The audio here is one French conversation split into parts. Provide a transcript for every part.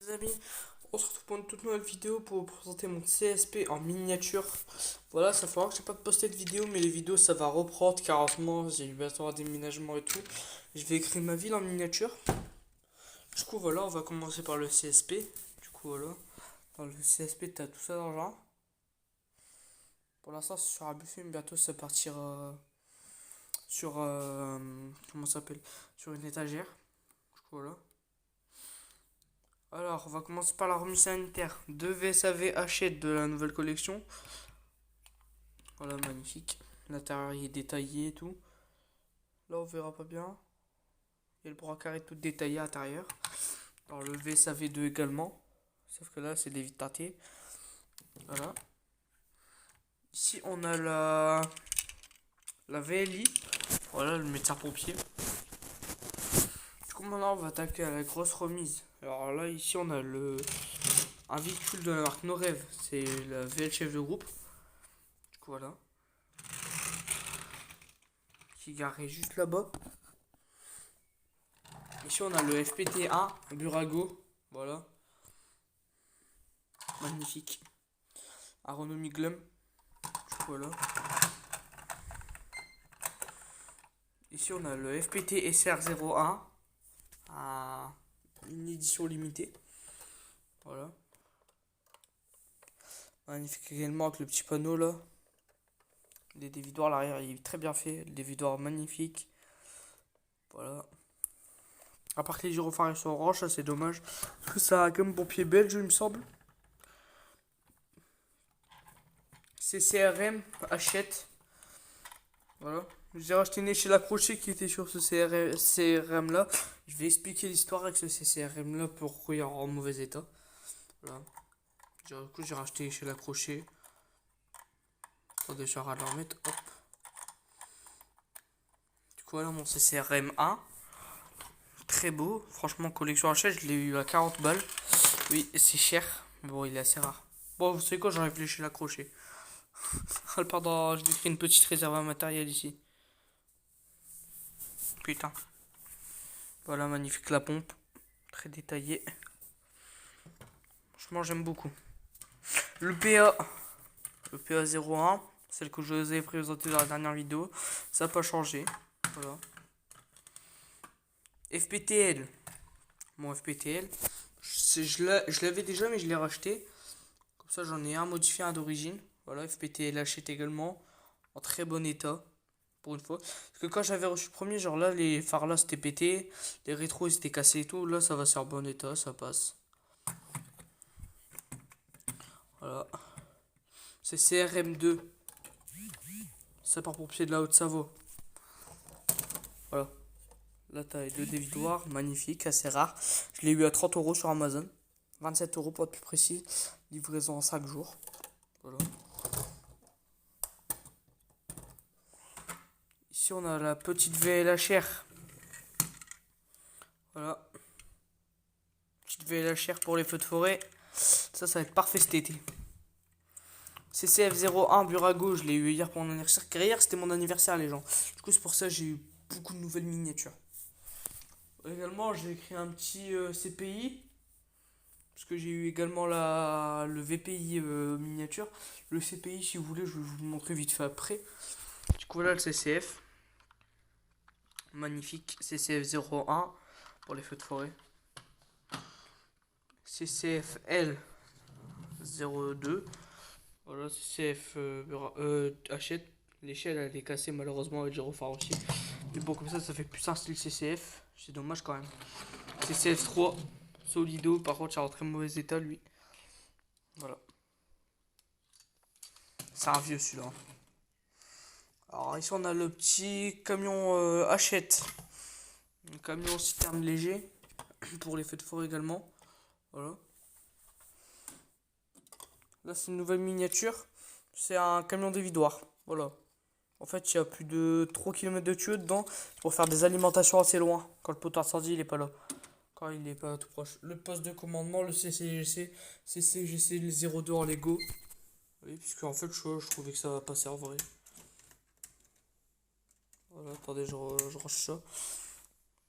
les amis, on se retrouve pour une toute nouvelle vidéo pour vous présenter mon CSP en miniature. Voilà, ça fera que j'ai pas posté de vidéo, mais les vidéos ça va reprendre carrément. J'ai eu bientôt un déménagement et tout. Je vais écrire ma ville en miniature. Du coup, voilà, on va commencer par le CSP. Du coup, voilà, dans le CSP, t'as tout ça dans le genre. Pour l'instant, c'est sur un buffet, mais bientôt ça partira sur comment ça s'appelle, sur une étagère. Du coup, voilà. Alors, on va commencer par la remise sanitaire. 2 VSAV Hachette de la nouvelle collection. Voilà, magnifique. L'intérieur il est détaillé et tout. Là, on verra pas bien. Il y a le bras carré tout détaillé à l'intérieur. Alors, le VSAV2 également. Sauf que là, c'est des vitres teintées. Voilà. Ici, on a la VLI. Voilà, le médecin pompier. Du coup, maintenant, on va attaquer à la grosse remise. Alors là, ici, on a un véhicule de la marque Norev. C'est la VL chef de groupe. Du coup, voilà. Qui est garé juste là-bas. Ici, on a le FPT1 Burago. Voilà. Magnifique. Agronomie Glum. Voilà. Ici, on a le FPT SR01. Une édition limitée. Voilà. Magnifique également avec le petit panneau là. Les dévidoirs à l'arrière, il est très bien fait. Le dévidoir magnifique. Voilà. À part que les gyrophares sont orange, ça c'est dommage. Parce que ça a comme pompier belge, il me semble. CCRM Hachette. Voilà. J'ai racheté une échelle accrochée qui était sur ce CRM là. Je vais expliquer l'histoire avec ce CCRM là pourquoi il est en mauvais état. Voilà. Du coup, j'ai racheté l'échelle accrochée. Attendez, je vais la remettre. Hop. Du coup, voilà mon CCRM 1. Très beau. Franchement, collection Hachette, je l'ai eu à 40 balles. Oui, c'est cher. Mais bon, il est assez rare. Bon, vous savez quoi, j'enlève l'échelle accrochée. Pardon, je vais créer une petite réserve à matériel ici. Putain. Voilà, magnifique la pompe. Très détaillé. Franchement, j'aime beaucoup. Le PA. Le PA 01. Celle que je vous ai présentée dans la dernière vidéo. Ça n'a pas changé. Voilà. FPTL. Mon FPTL. Je l'avais déjà, mais je l'ai racheté. Comme ça, j'en ai un modifié, un d'origine. Voilà, FPTL achète également. En très bon état. Pour une fois. Parce que quand j'avais reçu le premier, genre là, les phares là c'était pété. Les rétros ils étaient cassés et tout. Là, ça va c'est en bon état, ça passe. Voilà. C'est CRM2. Sapeur-pompier de la Haute-Savoie. Voilà. La taille de dévidoir, magnifique, assez rare. Je l'ai eu à 30 € sur Amazon. 27 € pour être plus précis. Livraison en 5 jours. Voilà. Ici, on a la petite VLHR. Voilà. Petite VLHR pour les feux de forêt. Ça va être parfait cet été. CCF01 Burago, je l'ai eu hier pour mon anniversaire. Car hier, c'était mon anniversaire, les gens. Du coup, c'est pour ça que j'ai eu beaucoup de nouvelles miniatures. Également, j'ai écrit un petit CPI. Parce que j'ai eu également le VPI miniature. Le CPI, si vous voulez, je vais vous le montrer vite fait après. Du coup, voilà le CCF. Magnifique. CCF01 pour les feux de forêt. CCFL 02. Voilà, CCF Hachette. L'échelle elle est cassée malheureusement avec gyrophare aussi. Mais bon, comme ça fait plus un style CCF. C'est dommage quand même. CCF3 Solido, par contre, il est en très mauvais état lui. Voilà. C'est un vieux celui-là. Alors ici on a le petit camion Hachette. Un camion citerne léger. Pour les feux de forêt également. Voilà. Là c'est une nouvelle miniature. C'est un camion dévidoir. Voilà. En fait il y a plus de 3 km de tuyaux dedans. Pour faire des alimentations assez loin. Quand le poteau incendie il est pas là. Quand il est pas tout proche. Le poste de commandement, le CCGC. CCGC le 02 en Lego. Oui, puisque en fait je trouvais que ça va passer en vrai. Voilà, attendez, je range ça.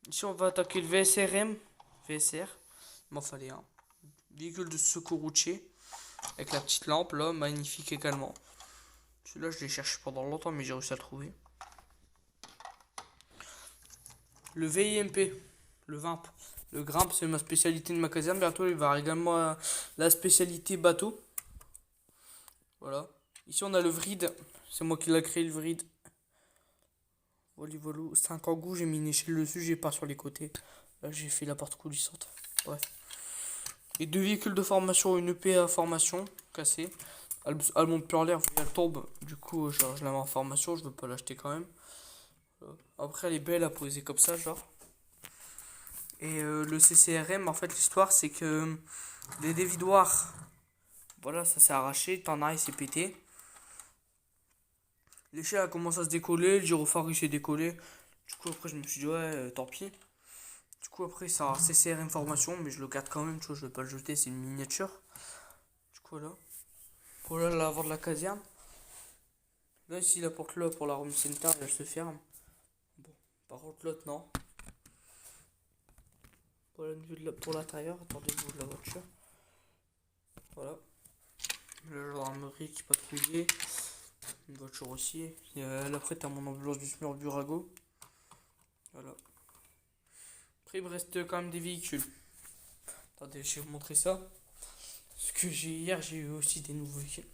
Ici, on va attaquer le VSRM. VSR. Il m'en fallait un. Véhicule de secours routier. Avec la petite lampe là, magnifique également. Celui-là, je l'ai cherché pendant longtemps, mais j'ai réussi à le trouver. Le VIMP, le VIMP. Le grimpe, c'est ma spécialité de ma caserne. Bientôt, il va y avoir également la spécialité bateau. Voilà. Ici, on a le vride. C'est moi qui l'ai créé, le vride. Voilà, voilà. C'est un kangou, j'ai mis une échelle dessus, j'ai pas sur les côtés. Là, j'ai fait la porte coulissante. Bref. Et deux véhicules de formation, une EPA formation cassée. Elle monte plus en l'air, elle tombe. Du coup, genre, je la mets en formation, je veux pas l'acheter quand même. Après, elle est belle à poser comme ça, genre. Et le CCRM, en fait, l'histoire, c'est que des dévidoirs, voilà, ça s'est arraché, t'en as, il s'est pété. L'échelle a commencé à se décoller, le gyrophare il s'est décollé. Du coup, après, je me suis dit, ouais, tant pis. Du coup, après, c'est un CCRM formation, mais je le garde quand même, tu vois, je vais pas le jeter, c'est une miniature. Du coup, là. Voilà l'avant de la caserne. Là, ici, la porte là pour la room center, elle se ferme. Bon, par contre, l'autre, non. Voilà une vue pour l'intérieur, attendez-vous de la voiture. Voilà. La gendarmerie qui patrouillait. Une voiture aussi. Et après, t'as mon ambulance du SMUR Burago. Voilà. Après, il me reste quand même des véhicules. Attendez, je vais vous montrer ça. Parce que hier, j'ai eu aussi des nouveaux véhicules.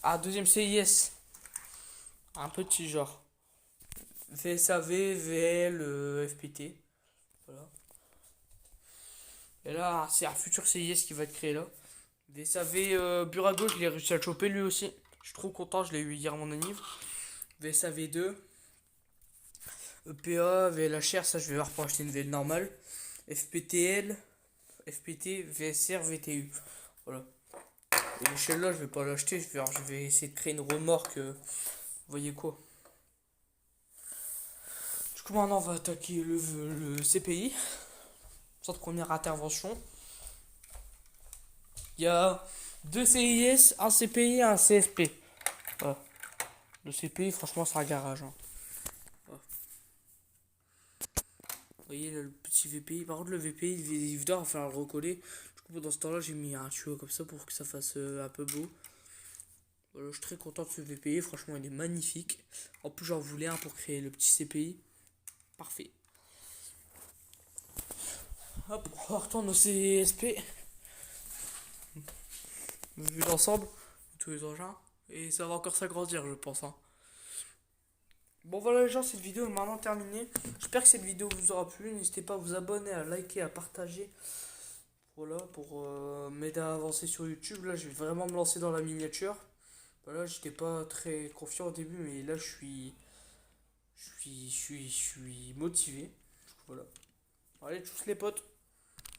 Ah, deuxième CIS. Un petit genre. VSAV, VL, FPT. Voilà. Et là, c'est un futur CIS qui va être créé là. VSAV Burago, je l'ai réussi à le choper lui aussi. Je suis trop content, je l'ai eu hier à mon anniv. VSAV 2. EPA, VLHR, ça je vais voir pour acheter une VL normale. FPTL, FPT, VSR, VTU. Voilà. Et l'échelle là, je vais pas l'acheter, je vais essayer de créer une remorque. Vous voyez quoi? Du coup, maintenant on va attaquer le CPI. Centre première intervention. Il y a deux CIS, un CPI et un CFP. Voilà. Le CPI, franchement, c'est un garage. Hein. Voilà. Vous voyez là, le petit VPI. Par contre, le VPI, il doit falloir le recoller. Du coup, dans ce temps-là, j'ai mis un tuyau comme ça pour que ça fasse un peu beau. Voilà, je suis très content de ce VPI. Franchement, il est magnifique. En plus, j'en voulais un pour créer le petit CPI. Parfait. Hop, on retourne au CSP. Vu l'ensemble, tous les engins. Et ça va encore s'agrandir, je pense. Hein. Bon voilà les gens, cette vidéo est maintenant terminée. J'espère que cette vidéo vous aura plu. N'hésitez pas à vous abonner, à liker, à partager. Voilà, pour m'aider à avancer sur YouTube. Là, je vais vraiment me lancer dans la miniature. Voilà, j'étais pas très confiant au début, mais là, je suis motivé. Voilà. Allez, tous les potes.